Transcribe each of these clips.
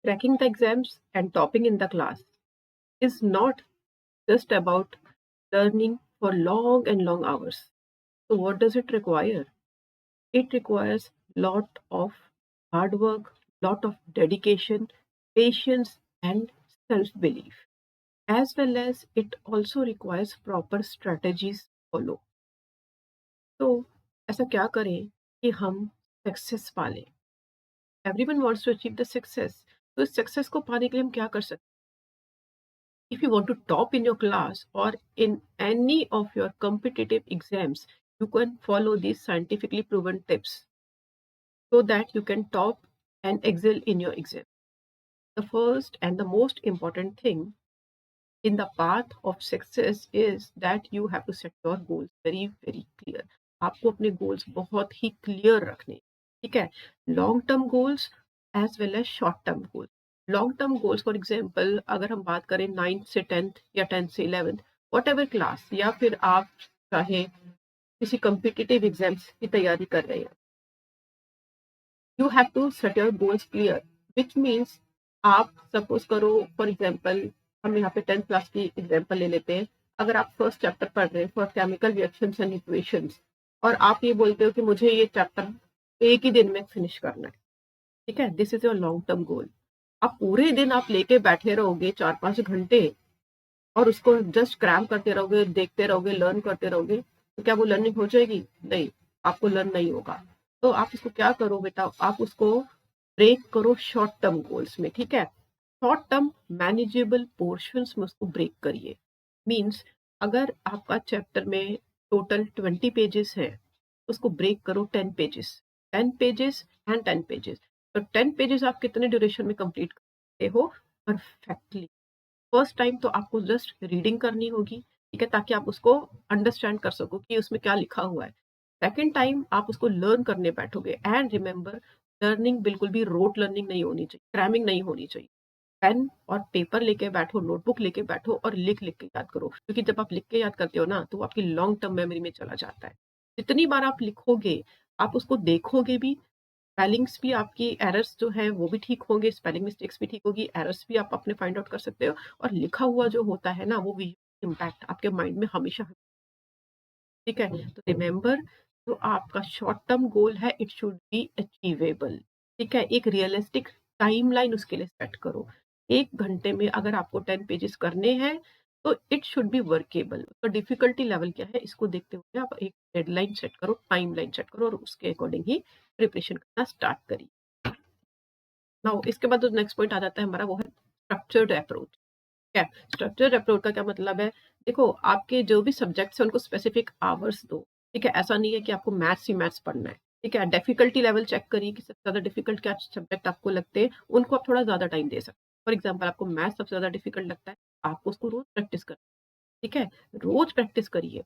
Cracking the exams and topping in the class is not just about learning for long and long hours. So what does it require? It requires lot of hard work, lot of dedication, patience and self-belief. As well as it also requires proper strategies to follow. तो ऐसा क्या करें कि हम success पा लें? Everyone wants to achieve the success. तो इस सक्सेस को पाने के लिए हम क्या कर सकते हैं? If you want to top in your class और in any of your competitive exams, you can follow these scientifically proven tips so that you can top and excel in your exam. The first and the most important thing in the path of success is that you have to set your goals very very clear. आपको अपने goals बहुत ही clear रखने हैं, ठीक है? Long term goals as well as short term goals. Long term goals for example अगर हम बात करें 9th से 10th या 10th से 11th वट एवर क्लास, या फिर आप चाहे किसी कम्पिटिटिव एग्जाम्स की तैयारी कर रहे हैं, you have to set your goals clear, which means आप सपोज करो फॉर एग्जाम्पल हम यहाँ पे 10th क्लास की एग्जाम्पल ले लेते हैं। अगर आप फर्स्ट चैप्टर पढ़ रहे हैं for chemical reactions and equations और आप ये बोलते हो कि मुझे ये चैप्टर एक ही दिन में फिनिश करना है, ठीक है? This is your long term goal. आप पूरे दिन आप लेके बैठे रहोगे 4-5 घंटे और उसको जस्ट क्रैम करते रहोगे, देखते रहोगे, लर्न करते रहोगे, तो क्या वो लर्निंग हो जाएगी? नहीं, आपको लर्न नहीं होगा। तो आप इसको क्या करो बेटा, आप उसको ब्रेक करो शॉर्ट टर्म गोल्स में, ठीक है? शॉर्ट टर्म मैनेजेबल पोर्शंस में उसको ब्रेक करिए। मींस अगर आपका चैप्टर में टोटल 20 पेजेस है, उसको ब्रेक करो 10 पेजेस, 10 पेजेस एंड 10 पेजेस। तो 10 पेजेस आप कितने ड्यूरेशन में कंप्लीट करते हो? परफेक्टली। फर्स्ट टाइम तो आपको जस्ट रीडिंग करनी होगी, ठीक है, ताकि आप उसको अंडरस्टैंड कर सको कि उसमें क्या लिखा हुआ है। सेकेंड टाइम आप उसको लर्न करने बैठोगे एंड रिमेंबर, लर्निंग बिल्कुल भी रोट लर्निंग नहीं होनी चाहिए, क्रैमिंग नहीं होनी चाहिए। पेन और पेपर लेके बैठो, नोटबुक लेके बैठो और लिख लिख के याद करो, क्योंकि जब आप लिख के याद करते हो ना तो वो आपकी लॉन्ग टर्म मेमोरी में चला जाता है। जितनी बार आप लिखोगे आप उसको देखोगे भी, स्पेलिंग्स भी आपकी एरर्स जो है वो भी ठीक होंगे, स्पेलिंग मिस्टेक्स भी ठीक होगी, एरर्स भी आप अपने फाइंड आउट कर सकते हो, और लिखा हुआ जो होता है ना वो भी इम्पैक्ट आपके माइंड में हमेशा, ठीक है? तो रिमेंबर, जो आपका शॉर्ट टर्म गोल है इट शुड बी अचीवेबल, ठीक है? एक रियलिस्टिक टाइमलाइन उसके लिए सेट करो। 1 घंटे में अगर आपको 10 पेजेस करने हैं तो इट शुड बी वर्केबल। तो डिफिकल्टी लेवल क्या है इसको देखते हुए आप एक डेडलाइन सेट करो, टाइमलाइन सेट करो और उसके अकॉर्डिंग ही प्रिपरेशन करना स्टार्ट करिए। नाउ इसके बाद जो नेक्स्ट पॉइंट आ जाता है हमारा वो है स्ट्रक्चर्ड अप्रोच। क्या स्ट्रक्चर्ड अप्रोच का क्या मतलब है? देखो, आपके जो भी सब्जेक्ट्स हैं उनको स्पेसिफिक आवर्स दो, ठीक है? ऐसा नहीं है कि आपको मैथ्स ही मैथ्स पढ़ना है, ठीक है? डिफिकल्टी लेवल चेक करिए कि सबसे ज्यादा डिफिकल्ट क्या सब्जेक्ट आपको लगते हैं, उनको आप थोड़ा ज्यादा टाइम दे सकते हैं। फॉर एग्जाम्पल आपको मैथ्स सबसे ज्यादा डिफिकल्ट लगता है, आपको उसको रोज प्रैक्टिस करना, ठीक है? रोज प्रैक्टिस करिए,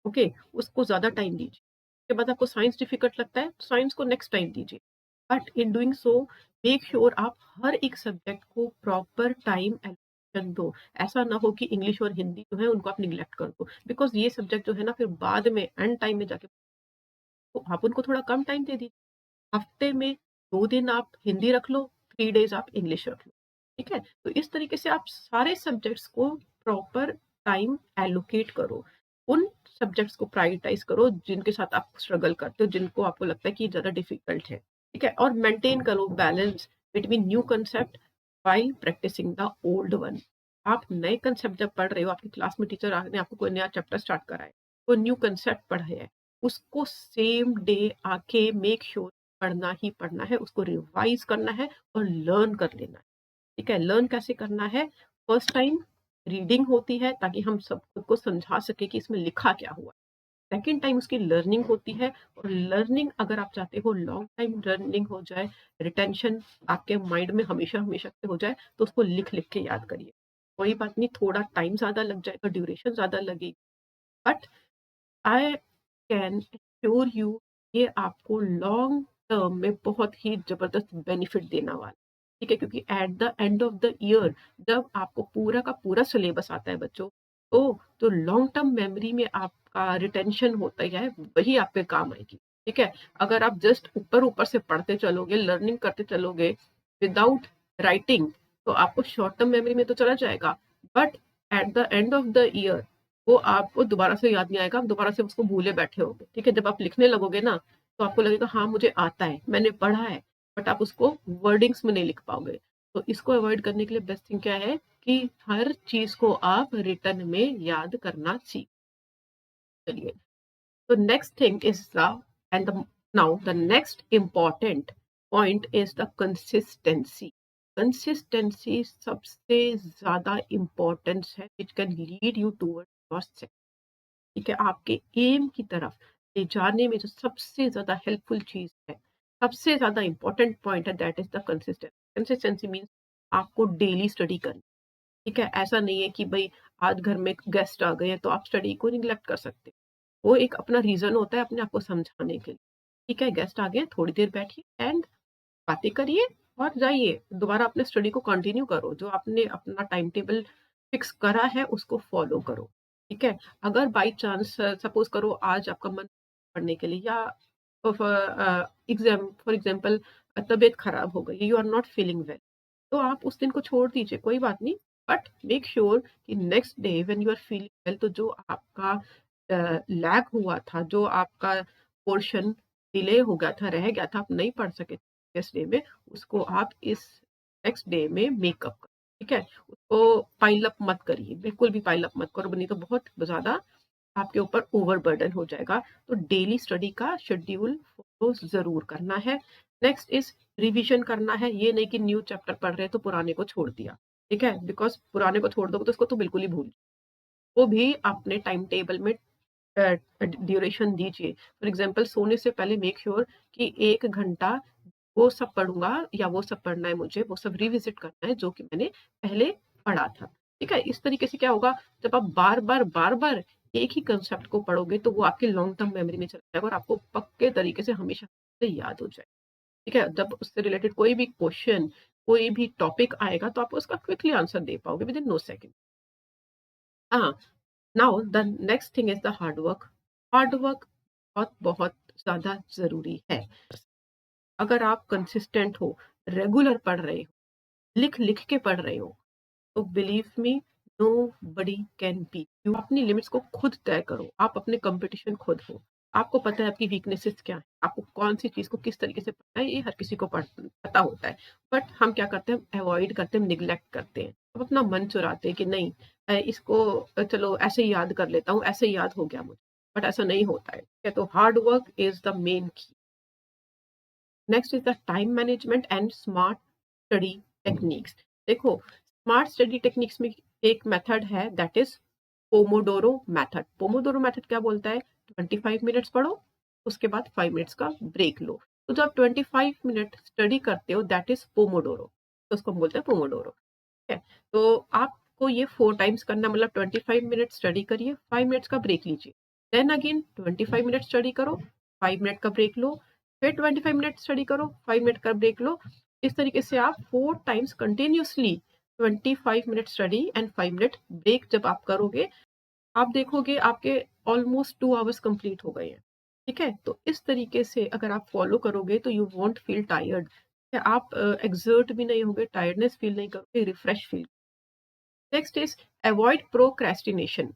ओके, उसको ज़्यादा टाइम दीजिए। उसके बाद आपको साइंस डिफिकल्ट लगता है, तो साइंस को नेक्स्ट टाइम दीजिए। But in doing so make sure आप हर एक सब्जेक्ट को प्रॉपर टाइम एलोकेशन दो। ऐसा ना हो कि इंग्लिश और हिंदी जो है उनको आप निग्लेक्ट कर दो, बिकॉज़ ये सब्जेक्ट जो है ना फिर बाद में एंड टाइम में जाके, तो आप उनको थोड़ा कम टाइम दे दीजिए। हफ्ते में 2 दिन आप हिंदी रख लो, 3 डेज़ आप इंग्लिश रख लो, ठीक है? तो इस तरीके से आप सारे सब्जेक्ट्स को प्रॉपर टाइम एलोकेट करो। उन सब्जेक्ट्स को प्रायोरिटाइज़ करो जिनके साथ आप स्ट्रगल करते हो, जिनको आपको लगता है कि ज़्यादा डिफिकल्ट है, ठीक है? और मेंटेन करो balance between new concept while practising the old one. आप नए कांसेप्ट जब पढ़ रहे हो, आपकी क्लास में टीचर ने आपको कोई नया चैप्टर स्टार्ट करा है, कोई न्यू कांसेप्ट पढ़ा है, उसको सेम डे आके मेक श्योर पढ़ना ही पढ़ना है, उसको रिवाइज करना है और लर्न कर लेना है, ठीक है? लर्न कैसे करना है? फर्स्ट टाइम रीडिंग होती है ताकि हम सब खुद को समझा सके कि इसमें लिखा क्या हुआ है। सेकेंड टाइम उसकी लर्निंग होती है, और लर्निंग अगर आप चाहते हो लॉन्ग टाइम लर्निंग हो जाए, रिटेंशन आपके माइंड में हमेशा हमेशा से हो जाए, तो उसको लिख लिख के याद करिए। कोई बात नहीं, थोड़ा टाइम ज़्यादा लग जाएगा, ड्यूरेशन ज़्यादा लगेगी, but I can assure you ये आपको लॉन्ग टर्म में बहुत ही जबरदस्त बेनिफिट देना वाला है, ठीक है? क्योंकि at the end of the year जब आपको पूरा का पूरा सिलेबस आता है बच्चों, तो लॉन्ग टर्म मेमोरी में आपका रिटेंशन होता है वही आपके काम आएगी, ठीक है? अगर आप जस्ट ऊपर ऊपर से पढ़ते चलोगे, लर्निंग करते चलोगे विदाउट राइटिंग तो आपको शॉर्ट टर्म मेमोरी में तो चला जाएगा, but at the end of the year वो आपको दोबारा से याद नहीं आएगा, आप दोबारा से उसको भूले बैठे होगे। ठीक है, जब आप लिखने लगोगे ना तो आपको लगेगा हाँ मुझे आता है, मैंने पढ़ा है, बट आप उसको वर्डिंग्स में नहीं लिख पाओगे। तो इसको अवॉइड करने के लिए बेस्ट थिंग क्या है कि हर चीज को आप रिटर्न में याद करना सीख। चलिए, तो next thing is now the next important point is the consistency. Consistency सबसे ज्यादा importance है which can lead you towards your success. ठीक है, आपके एम की तरफ ले जाने में जो सबसे ज्यादा हेल्पफुल चीज है, सबसे ज्यादा इंपॉर्टेंट पॉइंट है, that is the consistency. Consistency means आपको डेली स्टडी करनी। ठीक है, ऐसा नहीं है कि भाई आज घर में गेस्ट आ गए हैं तो आप स्टडी को निग्लेक्ट कर सकते। वो एक अपना रीजन होता है अपने आप को समझाने के लिए। ठीक है, गेस्ट आ गए, थोड़ी देर बैठिए एंड बातें करिए और जाइए दोबारा अपने स्टडी को कंटिन्यू करो। जो आपने अपना टाइम टेबल फिक्स करा है उसको फॉलो करो। ठीक है, अगर बाई चांस सपोज करो आज आपका मन पढ़ने के लिए या फॉर एग्जाम्पल तबीयत खराब हो गई, you are not feeling well, तो आप उस दिन को छोड़ दीजिए, कोई बात नहीं। बट मेक श्योर कि next day when you are feeling well तो जो आपका लैग हुआ था, जो आपका पोर्शन डिले हो गया था, रह गया था, आप नहीं पढ़ सके नेक्स्ट डे में, उसको आप इस नेक्स्ट डे में मेकअप करो। ठीक है, उसको पाइल अप मत करिए, बिल्कुल भी पाइल अप मत करो, नहीं तो बहुत ज्यादा आपके ऊपर ओवरबर्डन हो जाएगा। तो डेली स्टडी का शेड्यूल फॉलो जरूर करना है। नेक्स्ट इज रिवीजन करना है। ये नहीं कि न्यू चैप्टर पढ़ रहे हैं तो पुराने को छोड़ दिया। ठीक है, बिकॉज पुराने को छोड़ दोगे तो उसको तो बिल्कुल ही भूल, वो भी अपने टाइम टेबल में ड्यूरेशन दीजिए। फॉर एग्जाम्पल सोने से पहले मेक श्योर कि 1 घंटा वो सब पढ़ूंगा या वो सब पढ़ना है, मुझे वो सब रिविजिट करना है जो कि मैंने पहले पढ़ा था। ठीक है, इस तरीके से क्या होगा, जब आप बार बार एक ही कंसेप्ट को पढ़ोगे तो वो आपके लॉन्ग टर्म मेमोरी में चला जाएगा और आपको पक्के तरीके से हमेशा से याद हो जाएगा। ठीक है, जब उससे रिलेटेड कोई भी क्वेश्चन, कोई भी टॉपिक आएगा तो आप उसका क्विकली आंसर दे पाओगे विद इन नो सेकेंड। हाँ, now the next thing is the hard work. Hard work बहुत बहुत ज्यादा जरूरी है। अगर आप कंसिस्टेंट हो, रेगुलर पढ़ रहे हो, लिख लिख के पढ़ रहे हो, तो believe me, nobody can beat you. अपनी लिमिट्स को खुद तय करो, आप अपने कंपटीशन खुद हो। आपको पता है आपकी वीकनेसेस क्या है, आपको कौन सी चीज को किस तरीके से पढ़ना है, ये हर किसी को पता होता है। बट हम क्या करते हैं, अवॉइड करते हैं, निग्लेक्ट करते हैं, अब अपना मन चुराते हैं कि नहीं इसको चलो ऐसे ही याद कर लेता हूँ, ऐसे ही याद हो गया मुझे। बट ऐसा नहीं होता है। ठीक है, तो hard work is the main key. Next is the time management and smart study techniques. देखो, स्मार्ट स्टडी टेक्निक्स में एक मेथड है that is pomodoro method. Pomodoro method क्या बोलता है, 25 मिनट्स पढ़ो, उसके बाद 5 मिनट्स का ब्रेक लो। तो जब आप 25 मिनट स्टडी करते हो दैट इज पोमोडोरो, तो उसको हम बोलते हैं पोमोडोरो। ठीक है, तो आपको ये 4 टाइम्स करना, मतलब 25 मिनट स्टडी करिए, 5 मिनट्स का ब्रेक लीजिए, देन अगेन 25 मिनट स्टडी करो, 5 मिनट का ब्रेक लो, फिर 25 मिनट स्टडी करो, 5 मिनट का ब्रेक लो। इस तरीके से आप 4 times continuously 25 minute study and 5 minute break जब आप करोगे, आप देखोगे आपके ऑलमोस्ट 2 आवर्स कंप्लीट हो गए हैं। ठीक है, तो इस तरीके से अगर आप फॉलो करोगे तो यू वॉन्ट फील टायर्ड। आप एग्जर्ट भी नहीं होगे, टायर्डनेस फील नहीं करोगे, refresh feel. Next is avoid procrastination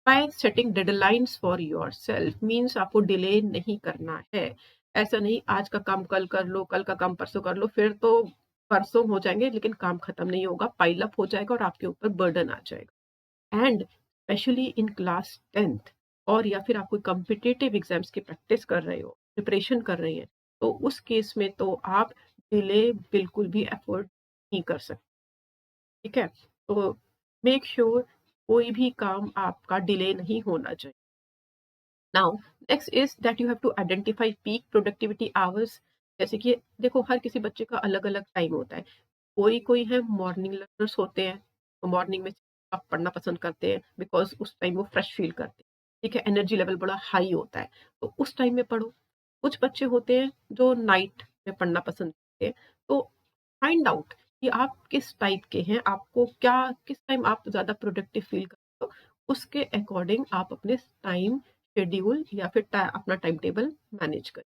bye setting deadlines for yourself. Means आपको डिले नहीं करना है। ऐसा नहीं आज का काम कल कर लो, कल का काम परसों कर लो, फिर तो परसों हो जाएंगे लेकिन काम खत्म नहीं होगा, पाइल अप हो जाएगा और आपके ऊपर बर्डन आ जाएगा। And specially in class 10th, और या फिर आप कोई कम्पिटिटिव एग्जाम्स की प्रैक्टिस कर रहे हो, प्रिपरेशन कर रहे हैं, तो उस केस में तो आप डिले बिल्कुल भी अफोर्ड नहीं कर सकते। ठीक है, तो मेक श्योर कोई भी काम आपका डिले नहीं होना चाहिए। Now next is that you have to identify peak productivity hours. जैसे कि देखो हर किसी बच्चे का अलग अलग टाइम होता है। कोई कोई है मॉर्निंग लर्नर्स होते हैं, तो मॉर्निंग में आप पढ़ना पसंद करते हैं बिकॉज उस टाइम वो फ्रेश फील करते हैं। ठीक है, एनर्जी लेवल बड़ा हाई होता है, तो उस टाइम में पढ़ो। कुछ बच्चे होते हैं जो नाइट में पढ़ना पसंद करते हैं, तो फाइंड आउट कि आप किस टाइप के हैं, आपको क्या किस टाइम आप ज़्यादा प्रोडक्टिव फील करते हो, उसके अकॉर्डिंग आप अपने टाइम शेड्यूल या फिर अपना टाइम टेबल मैनेज करें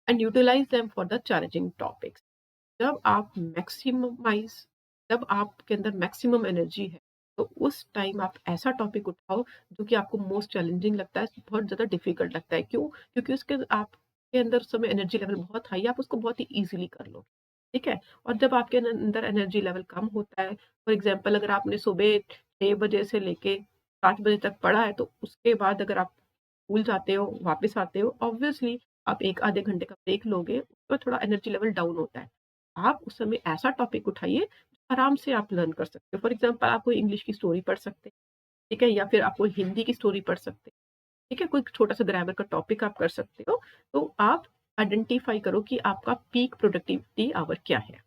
and utilise them for the challenging topics. जब आप मैक्सिममाइज़ जब आपके अंदर मैक्सिमम एनर्जी है, तो उस टाइम आप ऐसा टॉपिक उठाओ जो कि आपको मोस्ट चैलेंजिंग लगता है, बहुत ज़्यादा डिफ़िकल्ट लगता है। क्यों? क्योंकि उसके आपके अंदर उस समय एनर्जी लेवल बहुत हाई है, आप उसको बहुत ही ईज़िली कर लो, ठीक है? और जब आपके अंदर एनर्जी लेवल कम होता है, फॉर एग्ज़ाम्पल अगर आपने सुबह 6 बजे से लेके 7 बजे तक पढ़ा है, तो उसके बाद अगर आप स्कूल जाते हो, वापस आते हो, ऑब्वियसली आप 1 आधे घंटे का ब्रेक लोगे, तो थोड़ा एनर्जी लेवल डाउन होता है। आप उस समय ऐसा टॉपिक उठाइए, आराम से आप लर्न कर सकते हो। फॉर एग्ज़ाम्पल आप कोई इंग्लिश की स्टोरी पढ़ सकते हैं, ठीक है? या फिर आप कोई हिंदी की स्टोरी पढ़ सकते हैं, ठीक है? कोई छोटा-सा ग्रामर का टॉपिक आप कर सकते हो। तो आप आइडेंटिफ़ाई करो कि आपका पीक प्रोडक्टिविटी आवर क्या है।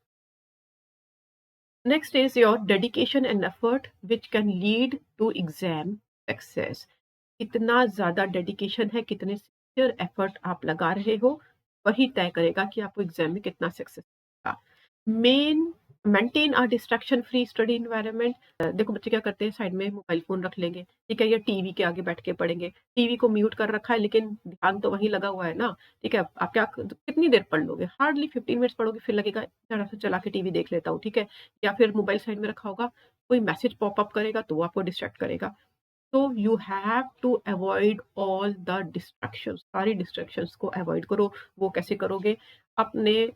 Next is your dedication and effort which can lead to exam success. कितना ज़्यादा डेडिकेशन है, कितने सिंसियर एफर्ट आप लगा रहे हो, वही तय करेगा कि आपको एग्ज़ाम में कितना सक्सेस मिलेगा। Main maintain a distraction free study environment. देखो बच्चे क्या करते हैं, साइड में मोबाइल फ़ोन रख लेंगे, ठीक है? या टीवी के आगे बैठ के पढ़ेंगे। टीवी को म्यूट कर रखा है लेकिन ध्यान तो वहीं लगा हुआ है ना, ठीक है? आप क्या कितनी देर पढ़ लोगे? हार्डली 15 मिनट्स पढ़ोगे, फिर लगेगा ज़रा-सा चला के टीवी देख लेता हूँ, ठीक है? या फिर मोबाइल साइड में रखा होगा, कोई मैसेज पॉप अप करेगा तो वो आपको डिस्ट्रैक्ट करेगा। तो you have to avoid all the distractions, सारी डिस्ट्रैक्शंस को अवॉइड करो। वो कैसे करोगे? अपने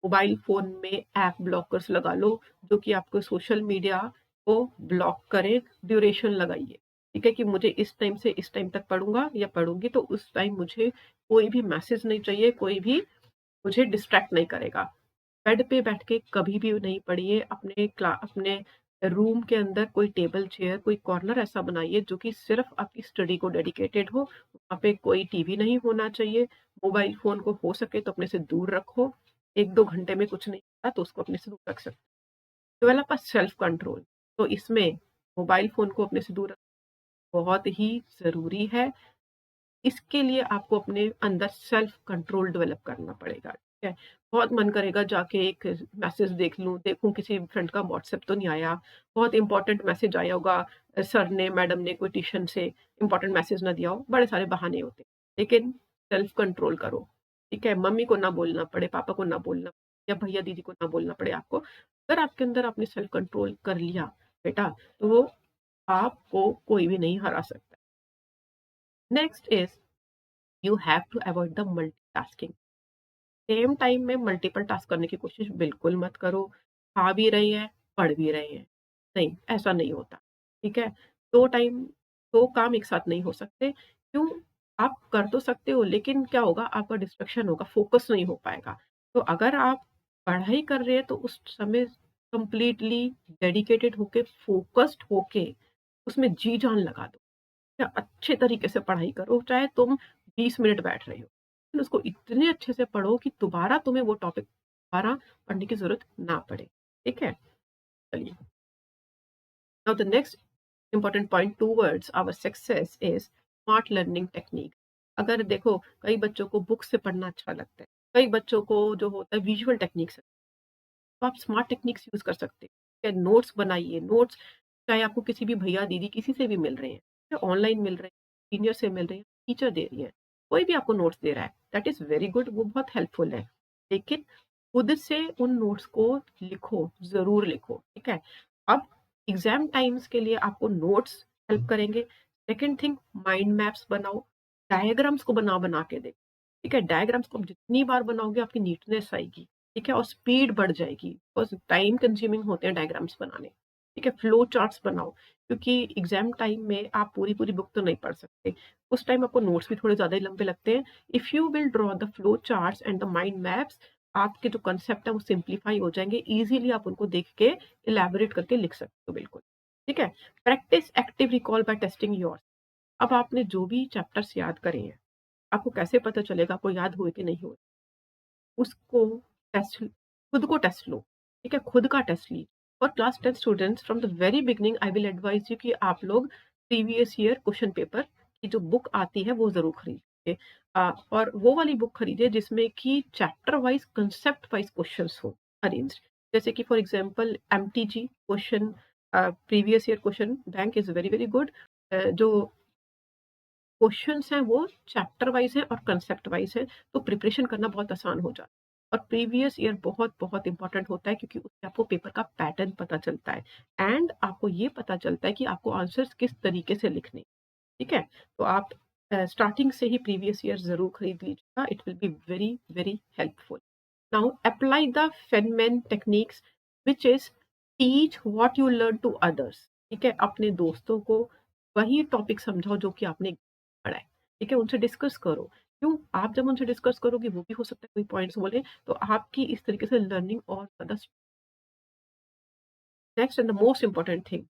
मोबाइल फ़ोन में ऐप ब्लॉकर्स लगा लो, जो कि आपको सोशल मीडिया को ब्लॉक करें, ड्यूरेशन लगाइए, ठीक है? कि मुझे इस टाइम से इस टाइम तक पढ़ूँगा या पढ़ूँगी तो उस टाइम मुझे कोई भी मैसेज नहीं चाहिए, कोई भी मुझे डिस्ट्रैक्ट नहीं करेगा। बेड पे बैठ के कभी भी नहीं पढ़िए। अपने रूम के अंदर कोई टेबल चेयर, कोई कॉर्नर ऐसा बनाइए जो कि सिर्फ़ आपकी स्टडी को डेडिकेटेड हो। वहाँ पे कोई टीवी नहीं होना चाहिए। मोबाइल फ़ोन को हो सके तो अपने से दूर रखो। 1-2 घंटे में कुछ नहीं होता तो उसको अपने से दूर रख सकते हो। Develop a self control. तो इसमें मोबाइल फ़ोन को अपने से दूर रखना बहुत ही ज़रूरी है। इसके लिए आपको अपने अंदर सेल्फ कंट्रोल डेवलप करना पड़ेगा, ठीक है? बहुत मन करेगा जाके एक मैसेज देख लूँ, देखूँ किसी फ्रेंड का व्हाट्सएप तो नहीं आया, बहुत इम्पोर्टेंट मैसेज आया होगा, सर ने, मैडम ने कोई ट्यूशन से इम्पोर्टेंट मैसेज ना दिया हो, बड़े सारे बहाने होते हैं। लेकिन सेल्फ कंट्रोल करो, ठीक है? मम्मी को ना बोलना पड़े, पापा को ना बोलना या भैया-दीदी को ना बोलना पड़े आपको। अगर आपके अंदर आपने सेल्फ कंट्रोल कर लिया बेटा, तो आपको कोई भी नहीं हरा सकता। Next is you have to avoid the multitasking. Same time में मल्टीपल टास्क करने की कोशिश बिल्कुल मत करो। खा भी रहे हैं, पढ़ भी रहे हैं। नहीं, ऐसा नहीं होता, ठीक है? 2 टाइम 2 काम एक साथ नहीं हो सकते। क्यों? आप कर तो सकते हो लेकिन क्या होगा, आपका डिस्ट्रैक्शन होगा, फ़ोकस नहीं हो पाएगा। तो अगर आप पढ़ाई कर रहे हैं तो उस समय कंप्लीटली डेडिकेटेड होके, फ़ोकस्ड होके उसमें जी-जान लगा दो। या अच्छे तरीके से पढ़ाई करो, चाहे तुम 20 मिनट बैठ रहे हो। लेकिन उसको इतने अच्छे से पढ़ो कि दोबारा तुम्हें वो टॉपिक दोबारा पढ़ने की ज़रूरत ना पड़े। ठीक है? चलिए। Now the next important point towards our success is smart learning technique. अगर देखो, कई बच्चों को बुक से पढ़ना अच्छा लगता है, कई बच्चों को जो होता है विजुअल टेक्निक्स, तो आप स्मार्ट टेक्निक्स यूज़ कर सकते हैं। ठीक है? नोट्स बनाइए, नोट्स चाहे आपको किसी भी भैया-दीदी किसी से भी मिल रहे हैं, या ऑनलाइन मिल रहे हैं, सीनियर से मिल रहे हैं, टीचर दे रही है, कोई भी आपको नोट्स दे रहा है, दैट इज़ वेरी गुड, वो बहुत हेल्पफुल है। लेकिन खुद से उन नोट्स को लिखो, ज़रूर लिखो, ठीक है? अब एग्ज़ाम टाइम्स के लिए आपको नोट्स हेल्प करेंगे। सेकंड थिंग, माइंड मैप्स बनाओ, डायग्राम्स को बना-बना के देखो, ठीक है? डायग्राम्स को आप जितनी बार बनाओगे आपकी नीटनेस आएगी, ठीक है? और स्पीड बढ़ जाएगी, बिकॉज़ टाइम कंज्यूमिंग होते हैं डायग्राम्स बनाने। ठीक है? फ्लो चार्ट्स बनाओ, क्योंकि एग्ज़ाम टाइम में आप पूरी-पूरी बुक तो नहीं पढ़ सकते। उस टाइम आपको नोट्स भी थोड़े ज़्यादा ही लंबे लगते हैं। If you will draw the flow charts and the mind maps, आपके जो कांसेप्ट है वो सिम्प्लीफाई हो जाएँगे। ईज़िली आप उनको देख के इलैबोरेट करके लिख सकते हो बिल्कुल। ठीक है? Practice active recall by testing yours. अब आपने जो भी चैप्टर्स याद करे हैं, आपको कैसे पता चलेगा आपको याद हुए कि नहीं हुए? उसको टेस्ट खुद को टेस्ट लो, ठीक है? खुद का टेस्ट लीजिए। For class 10 students from the very beginning I will advice you कि आप लोग प्रीवियस ईयर क्वेश्चन पेपर की जो बुक आती है वो ज़रूर खरीदिए। और वो वाली बुक खरीदिए जिसमें कि chapter wise, concept wise questions हो अरेंज्ड। जैसे कि for example MTG question, previous year question bank is very, very good. जो क्वेश्चन्स हैं वो चैप्टर वाइज़ हैं और कांसेप्ट वाइज़ हैं, तो प्रिपरेशन करना बहुत आसान हो जाता है। और प्रीवियस ईयर बहुत बहुत इंपॉर्टेंट होता है, क्योंकि उससे आपको पेपर का पैटर्न पता चलता है एंड आपको ये पता चलता है कि आपको आंसर्स किस तरीके से लिखने, ठीक है। तो आप स्टार्टिंग से ही प्रीवियस ईयर जरूर खरीद लीजिएगा, it will be very very helpful. Now apply the Feynman techniques, which is teach what you learn to others, ठीक है। अपने दोस्तों को वही टॉपिक समझाओ जो कि आपने पढ़ा है, ठीक है। उनसे डिस्कस करो, क्यों, आप जब उनसे डिस्कस करोगे वो भी हो सकता है कोई पॉइंट्स बोले, तो आपकी इस तरीके से लर्निंग और ज्यादा। Next and the most important thing,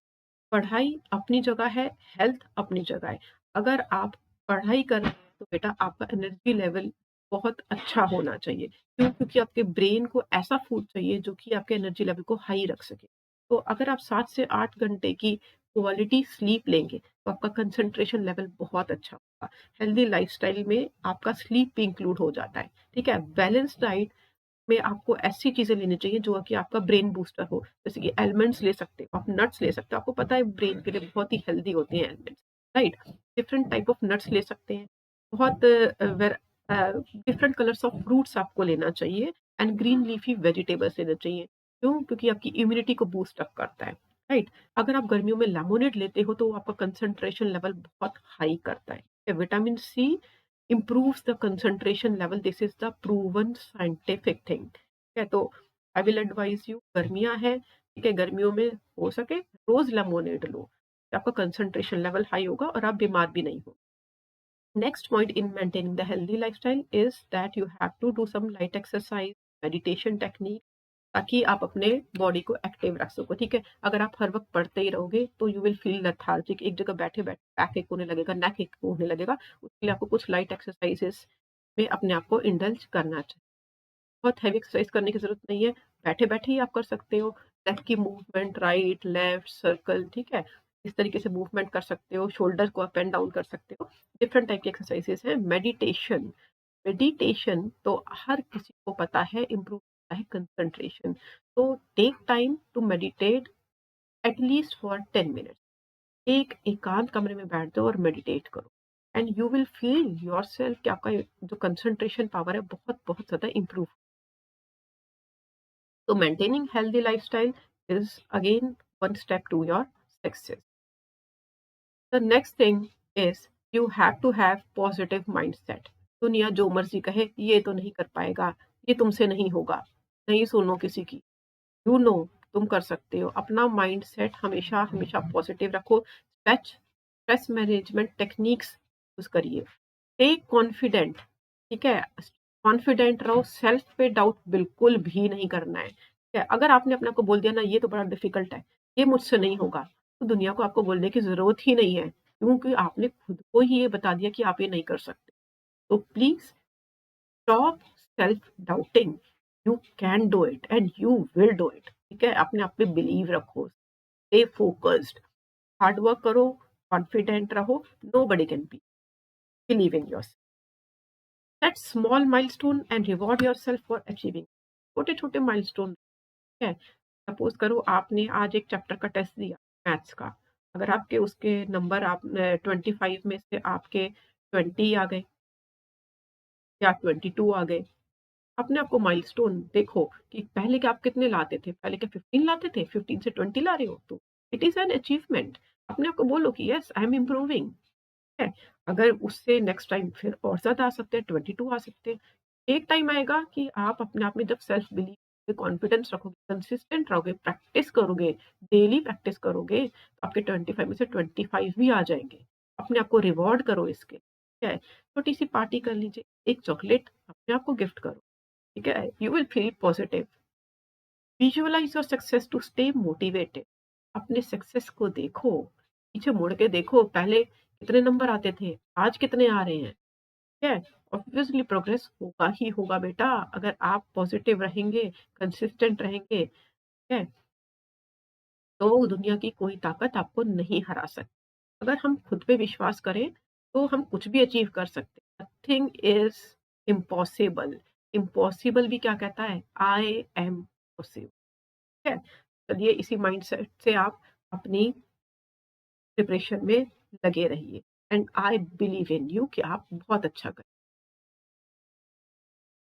पढ़ाई अपनी जगह है, हेल्थ अपनी जगह है। अगर आप पढ़ाई कर रहे हैं तो बेटा आपका एनर्जी लेवल बहुत अच्छा होना चाहिए, क्यों, क्योंकि आपके ब्रेन को ऐसा फूड चाहिए जो कि आपके एनर्जी लेवल को हाई रख सके। तो अगर आप 7 से 8 घंटे की क्वालिटी स्लीप लेंगे तो आपका कंसंट्रेशन लेवल बहुत अच्छा होगा। हेल्दी लाइफस्टाइल में आपका स्लीप भी इंक्लूड हो जाता है, ठीक है। बैलेंस डाइट में आपको ऐसी चीजें लेनी चाहिए जो कि आपका ब्रेन बूस्टर हो, जैसे कि एलमंड्स ले सकते हो, आप नट्स ले सकते हो, आपको पता है ब्रेन के लिए बहुत ही हेल्दी होती हैं almonds, right. Different type of nuts ले सकते हैं, बहुत डिफरेंट कलर्स ऑफ फ्रूट्स आपको लेना चाहिए एंड ग्रीन लीफी वेजिटेबल्स लेना चाहिए, क्यों, क्योंकि आपकी इम्यूनिटी को बूस्ट अप करता है, राइट। अगर आप गर्मियों में लेमोनेड लेते हो तो वो आपका कंसंट्रेशन लेवल बहुत हाई करता है। Vitamin C improves the concentration level. This is the proven scientific thing. ठीक है, तो आई विल एडवाइज यू, गर्मियां है, ठीक है, गर्मियों में हो सके रोज लेमोनेड लो, आपका कंसंट्रेशन लेवल हाई होगा और आप बीमार भी नहीं हो। Next point in maintaining the healthy lifestyle is that you have to do some light exercise, meditation technique, ताकि आप अपने बॉडी को एक्टिव रख सको, ठीक है। अगर आप हर वक्त पढ़ते ही रहोगे तो यू विल फील लेथार्जिक, एक जगह बैठे बैठे बैक एक होने लगेगा, नेक एक होने लगेगा। उसके लिए आपको कुछ लाइट एक्सरसाइजेस में अपने आप को इंडल्ज करना चाहिए। बहुत हैवी एक्सरसाइज करने की जरूरत नहीं है, बैठे बैठे ही आप कर सकते हो। लेग की मूवमेंट, राइट लेफ्ट सर्कल, ठीक है, इस तरीके से मूवमेंट कर सकते हो, शोल्डर को अप एंड डाउन कर सकते हो। डिफरेंट टाइप की एक्सरसाइजेस हैं। मेडिटेशन, मेडिटेशन तो हर किसी को पता है इम्प्रूव करता है कंसंट्रेशन, तो take time to meditate at least for 10 minutes. एक एकांत कमरे में बैठ जाओ और मेडिटेट करो and you will feel your self कि आपका जो कंसंट्रेशन पावर है बहुत बहुत ज्यादा improve. So maintaining healthy lifestyle is again one step to your success. The next thing is you have to have positive mindset. दुनिया जो मर्जी कहे ये तो नहीं कर पाएगा, ये तुमसे नहीं होगा, नहीं सुनो किसी की, यू नो तुम कर सकते हो। अपना माइंड सेट हमेशा हमेशा पॉजिटिव रखो। स्ट्रेस मैनेजमेंट टेक्निक्स यूज करिए। टेक कॉन्फिडेंट, ठीक है, कॉन्फिडेंट रहो, सेल्फ पे डाउट बिल्कुल भी नहीं करना है, ठीक है। अगर आपने अपने आप को बोल दिया ना ये तो बड़ा डिफिकल्ट है, ये मुझसे नहीं होगा, तो दुनिया को आपको बोलने की जरूरत ही नहीं है, क्योंकि आपने खुद को ही ये बता दिया कि आप ये नहीं कर सकते। तो please stop self doubting, you can do it and you will do it, ठीक है। अपने आप पे बिलीव रखो, स्टे फोकस्ड, हार्ड वर्क करो, कॉन्फिडेंट रहो, nobody can be, believe in your, set small milestone and reward yourself for achieving. छोटे छोटे माइलस्टोन है। सपोज करो आपने आज एक चैप्टर का टेस्ट दिया मैथ्स का, अगर आपके उसके नंबर आप 25 में से आपके 20 आ गए या 22 आ गए, अपने आप को माइलस्टोन देखो कि पहले के आप कितने लाते थे, पहले के 15 लाते थे, 15 से 20 ला रहे हो, तो इट इज एन अचीवमेंट। अपने आप को बोलो कि यस आई एम इम्प्रूविंग, है। अगर उससे नेक्स्ट टाइम फिर और ज़्यादा आ सकते हैं, 22 आ सकते हैं। एक टाइम आएगा कि आप अपने आप में जब सेल्फ बिलीव, कॉन्फिडेंस रखोगे, कंसिस्टेंट रहोगे, प्रैक्टिस करोगे, डेली प्रैक्टिस करोगे, तो आपके 25 में से 25 भी आ जाएंगे। अपने आप को रिवॉर्ड करो इसके, ठीक है। छोटी सी पार्टी कर लीजिए, एक चॉकलेट अपने आप को गिफ्ट करो, ठीक है, you will feel positive. Visualize your success to stay motivated. अपने सक्सेस को देखो, पीछे मुड़ के देखो, पहले कितने नंबर आते थे, आज कितने आ रहे हैं, ठीक है। ऑब्वियसली प्रोग्रेस होगा ही होगा बेटा, अगर आप पॉजिटिव रहेंगे, कंसिस्टेंट रहेंगे, ठीक है, तो दुनिया की कोई ताकत आपको नहीं हरा सकती। अगर हम खुद पे विश्वास करें तो हम कुछ भी अचीव कर सकते हैं। Nothing is impossible. इम्पॉसिबल भी क्या कहता है, आई एम पॉसिबल, ठीक है। चलिए इसी माइंडसेट से आप अपनी प्रिपरेशन में लगे रहिए and I believe in you कि आप बहुत अच्छा करें।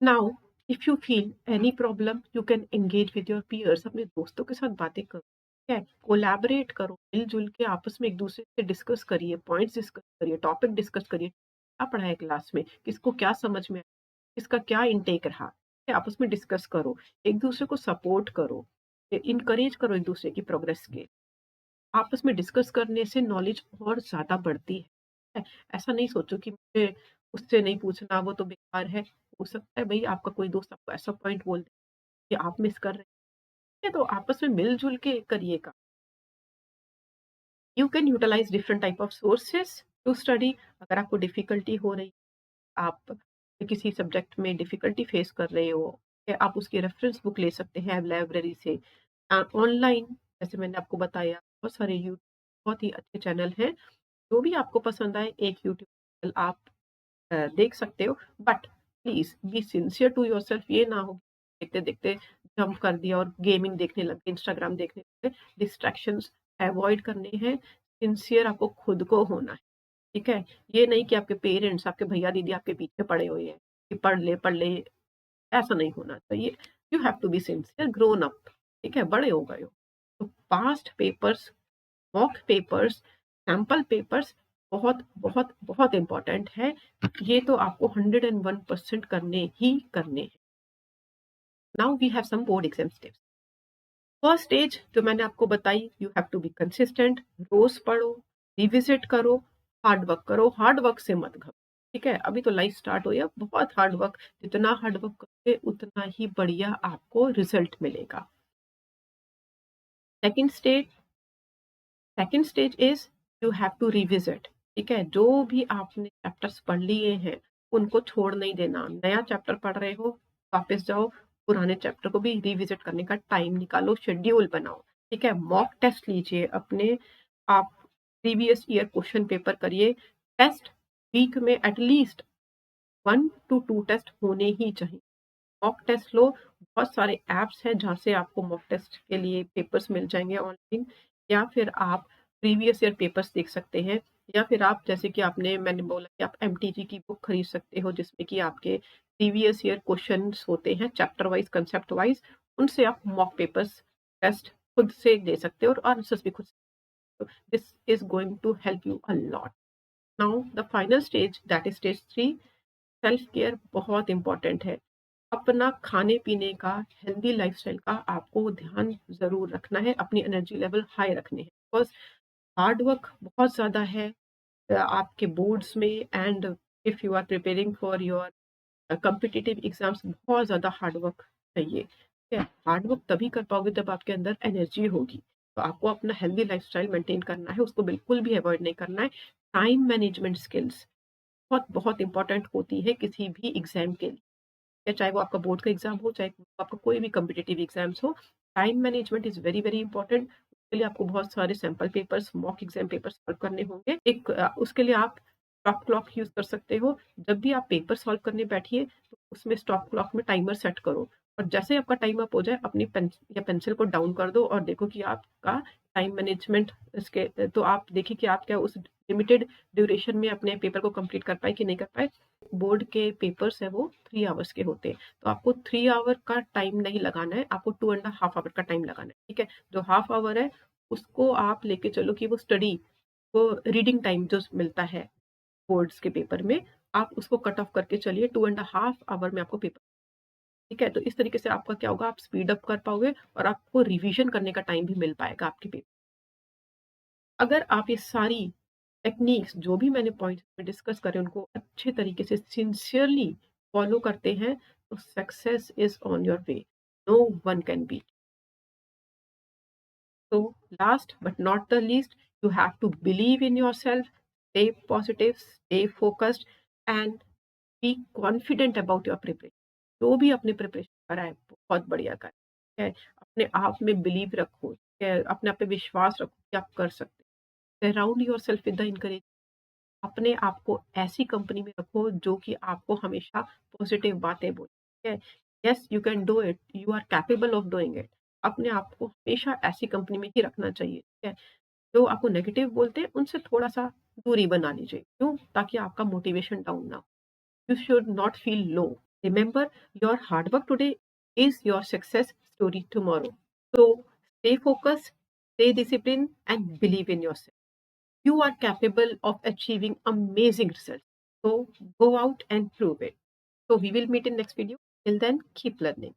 Now if you feel any problem you can engage with your peers, अपने दोस्तों के साथ बातें करो, ठीक है, कोलैबोरेट करो, मिलजुल के आपस में एक दूसरे से डिस्कस करिए, पॉइंट्स डिस्कस करिए, टॉपिक डिस्कस करिए, क्या पढ़ा है क्लास में, किसको क्या समझ में आया, किसका क्या इनटेक रहा, ठीक है, आपस में डिस्कस करो, एक दूसरे को सपोर्ट करो, इनकरेज करो एक दूसरे की प्रोग्रेस के। आपस में डिस्कस करने से नॉलेज और ज़्यादा बढ़ती है। ऐसा नहीं सोचो कि मुझे उससे नहीं पूछना, वो तो बेकार है। हो सकता है भई आपका कोई दोस्त आपको ऐसा पॉइंट बोल दे कि आप मिस कर रहे हैं, तो आपस में मिल-जुल के करिएगा। You can utilize different type of sources to study. अगर आपको डिफ़िकल्टी हो रही, आप किसी सब्जेक्ट में डिफ़िकल्टी फेस कर रहे हो, या आप उसकी रेफ़रेंस बुक ले सकते हैं लाइब्रेरी से। ऑनलाइन जैसे मैंने आपको बताया बहुत सारे बहुत ही अच्छे चैनल हैं। जो भी आपको पसंद आए एक यूट्यूब चैनल आप देख सकते हो, but please be sincere to yourself. ये ना हो देखते-देखते जंप कर दिया और गेमिंग देखने लग गए, इंस्टाग्राम देखने लग गए। डिस्ट्रैक्शंस अवॉइड करने हैं, सिंसियर आपको खुद को होना है, ठीक है? ये नहीं कि आपके पेरेंट्स, आपके भैया-दीदी आपके पीछे पड़े हुए हैं कि पढ़ ले, ऐसा नहीं होना चाहिए। You have to be sincere, grown up, ठीक है? बड़े हो गए हो। तो past papers, mock papers, sample papers बहुत, बहुत, बहुत इम्पोर्टेंट है। ये तो आपको 101% करने ही करने हैं। Now we have some board exam tips. First stage जो मैंने आपको बताई, you have to be consistent, रोज़ पढ़ो, रिविज़िट करो, हार्ड वर्क से मत घबराओ, ठीक है? अभी तो लाइफ स्टार्ट हुई है, बहुत हार्ड वर्क, जितना हार्ड वर्क करोगे उतना ही बढ़िया आपको रिज़ल्ट मिलेगा। Second stage second stage is you have to revisit, ठीक है? जो भी आपने चैप्टर्स पढ़ लिए हैं, उनको छोड़ नहीं देना। नया चैप्टर पढ़ रहे हो, वापस जाओ, पुराने चैप्टर को भी रिविज़िट करने का टाइम निकालो, शेड्यूल बनाओ, ठीक है? मॉक टेस्ट लीजिए अपने, आप प्रीवियस ईयर क्वेश्चन पेपर करिए। टेस्ट वीक में एटलीस्ट 1 टू 2 टेस्ट होने ही चाहिए। मॉक टेस्ट लो, बहुत सारे ऐप्स हैं जहाँ से आपको मॉक टेस्ट के लिए पेपर्स मिल जाएँगे ऑनलाइन, या फिर आप प्रीवियस ईयर पेपर्स देख सकते हैं, या फिर आप जैसे कि मैंने बोला कि आप एमटीजी की बुक खरीद सकते हो जिसमें कि आपके प्रीवियस ईयर क्वेश्चन्स होते हैं चैप्टर वाइज़, कांसेप्ट वाइज़, उनसे आप मॉक पेपर्स टेस्ट खुद से दे सकते हो और आंसर्स भी खुद से। This is going to help you a lot. Now the final stage that is stage 3, self care बहुत इम्पोर्टेंट है। अपना खाने-पीने का, हेल्दी लाइफ़स्टाइल का आपको ध्यान ज़रूर रखना है, अपनी एनर्जी लेवल हाई रखने हैं। बिकॉज़ हार्ड वर्क बहुत ज़्यादा है आपके बोर्ड्स में, and if you are preparing for your competitive exams, बहुत ज़्यादा हार्ड वर्क चाहिए, ठीक है? हार्ड वर्क तभी कर पाओगे जब आपके अंदर एनर्जी होगी। तो आपको अपना हेल्दी लाइफ़स्टाइल मेंटेन करना है, उसको बिल्कुल भी अवॉइड नहीं करना है। टाइम मैनेजमेंट स्किल्स बहुत, बहुत इम्पोर्टेंट होती है किसी भी एग्ज़ाम के लिए। या चाहे वो आपका बोर्ड का एग्ज़ाम हो, चाहे आपका कोई भी कॉम्पिटिटिव एग्ज़ाम्स हो, time management is very, very important. उसके लिए आपको बहुत सारे sample papers, mock exam papers solve करने होंगे। उसके लिए आप स्टॉप क्लॉक यूज़ कर सकते हो। जब भी आप पेपर सॉल्व करने बैठिए, तो उसमें स्टॉप क्लॉक में टाइमर सेट करो, और जैसे ही आपका टाइम अप हो जाए, अपनी पेन या पेंसिल को डाउन कर दो और देखो कि आपका टाइम मैनेजमेंट इसके तो आप देखिए कि आप क्या उस लिमिटेड ड्यूरेशन में अपने पेपर को कंप्लीट कर पाए कि नहीं कर पाए। बोर्ड के पेपर्स हैं वो 3 आवर्स के होते हैं, तो आपको 3 आवर का टाइम नहीं लगाना है, आपको 2 एंड हाफ आवर का टाइम लगाना है, ठीक है? जो हाफ आवर है, उसको आप लेके चलो कि वो स्टडी, वो रीडिंग टाइम जो मिलता है बोर्ड्स के पेपर में, आप उसको कट ऑफ करके चलिए, 2 एंड हाफ आवर में आपको पेपर, ठीक है? तो इस तरीके से आपका क्या होगा, आप स्पीड अप कर पाओगे और आपको रिवीजन करने का टाइम भी मिल पाएगा आपके पेपर। अगर आप ये सारी टेक्निक्स जो भी मैंने पॉइंट्स में डिस्कस करे उनको अच्छे तरीके से सिंसियरली फॉलो करते हैं, तो success is on your way, no one can beat. So last but not the least, you have to believe in yourself, stay positive, stay focused, and be confident about your preparation. जो भी अपने preparation करा है बहुत बढ़िया करा है, ठीक है? अपने आप में बिलीव रखो, ठीक है? अपने आप पे विश्वास रखो कि आप कर सकते हो। Surround yourself with the encourage, अपने आप को ऐसी कंपनी में रखो जो कि आपको हमेशा पॉजिटिव बातें बोले, ठीक है? Yes you can do it, you are capable of doing it. अपने आप को हमेशा ऐसी कंपनी में ही रखना चाहिए, ठीक है? जो आपको नेगेटिव बोलते हैं उनसे थोड़ा सा दूरी बना लीजिए, क्यों? ताकि आपका मोटिवेशन डाउन ना हो। You should not feel low. Remember, your hard work today is your success story tomorrow. So stay focused, stay disciplined, and believe in yourself. You are capable of achieving amazing results. So go out and prove it. So we will meet in next video. Till then, keep learning.